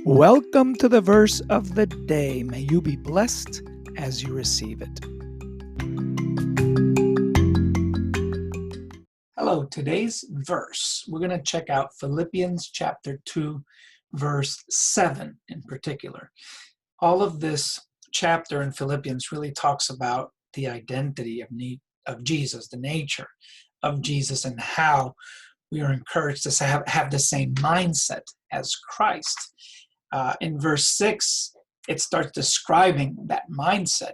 Welcome to the verse of the day. May you be blessed as you receive it. Hello, today's verse. We're going to check out Philippians chapter 2, verse 7 in particular. All of this chapter in Philippians really talks about the identity of Jesus, the nature of Jesus, and how we are encouraged to have the same mindset as Christ. In verse 6, it starts describing that mindset,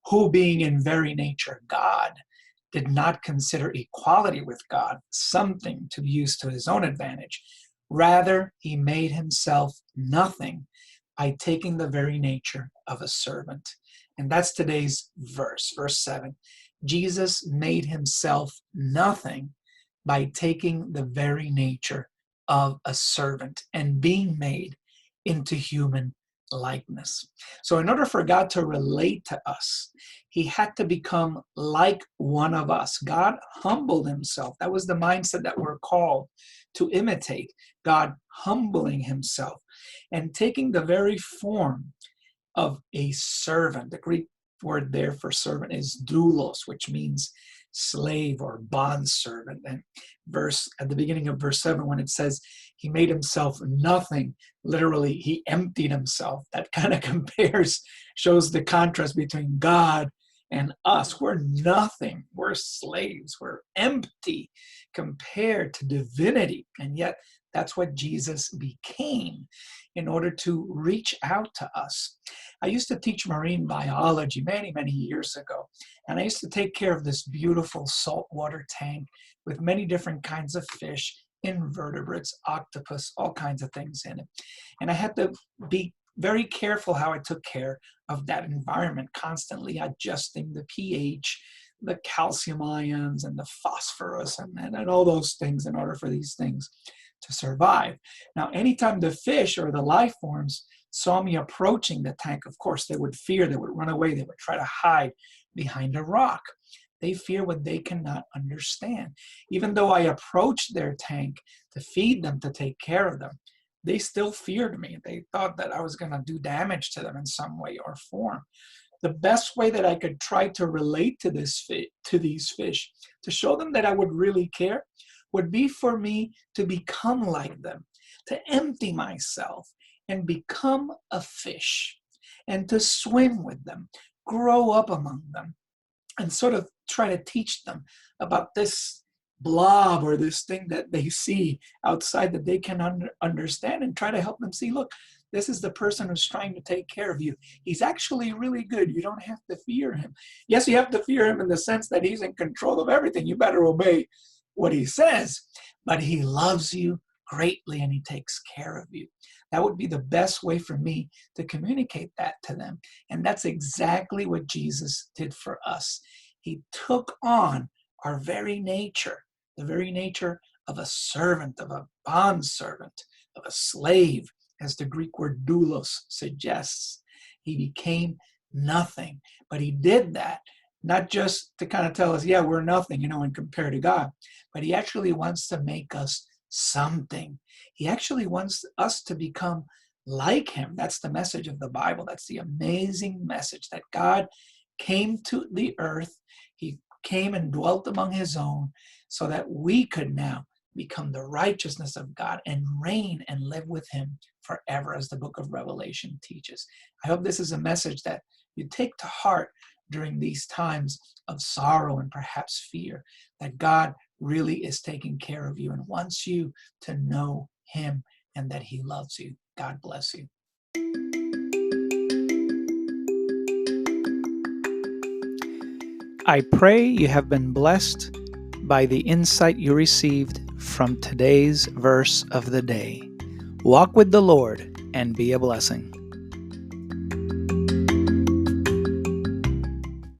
who being in very nature God, did not consider equality with God something to use to his own advantage. Rather, he made himself nothing by taking the very nature of a servant. And that's today's verse, verse 7. Jesus made himself nothing by taking the very nature of a servant and being made into human likeness. So in order for God to relate to us, he had to become like one of us. God humbled himself. That was the mindset that we're called to imitate. God humbling himself and taking the very form of a servant. The Greek word there for servant is doulos, which means slave or bond servant. And at the beginning of verse 7, when it says he made himself nothing, literally he emptied himself. That kind of shows the contrast between God and us. We're nothing. We're slaves. We're empty compared to divinity. And yet that's what Jesus became in order to reach out to us. I used to teach marine biology many, many years ago. And I used to take care of this beautiful saltwater tank with many different kinds of fish, invertebrates, octopus, all kinds of things in it. And I had to be very careful how I took care of that environment, constantly adjusting the pH, the calcium ions, and the phosphorus, and all those things in order for these things to survive. Now, anytime the fish or the life forms saw me approaching the tank, of course, they would fear, they would run away, they would try to hide behind a rock. They fear what they cannot understand. Even though I approached their tank to feed them, to take care of them, they still feared me. They thought that I was going to do damage to them in some way or form. The best way that I could try to relate to these fish, to show them that I would really care, would be for me to become like them, to empty myself and become a fish, and to swim with them, grow up among them, and sort of try to teach them about this blob or this thing that they see outside that they can understand, and try to help them see, look, this is the person who's trying to take care of you. He's actually really good. You don't have to fear him. Yes, you have to fear him in the sense that he's in control of everything. You better obey what he says, but he loves you greatly and he takes care of you. That would be the best way for me to communicate that to them. And that's exactly what Jesus did for us. He took on our very nature, the very nature of a servant, of a bondservant, of a slave, as the Greek word doulos suggests. He became nothing, but he did that not just to kind of tell us, yeah, we're nothing, and compared to God, but he actually wants to make us something. He actually wants us to become like him. That's the message of the Bible. That's the amazing message that God came to the earth. He came and dwelt among his own so that we could now become the righteousness of God and reign and live with him forever, as the book of Revelation teaches. I hope this is a message that you take to heart during these times of sorrow and perhaps fear, that God really is taking care of you and wants you to know him and that he loves you. God bless you. I pray you have been blessed by the insight you received from today's verse of the day. Walk with the Lord and be a blessing.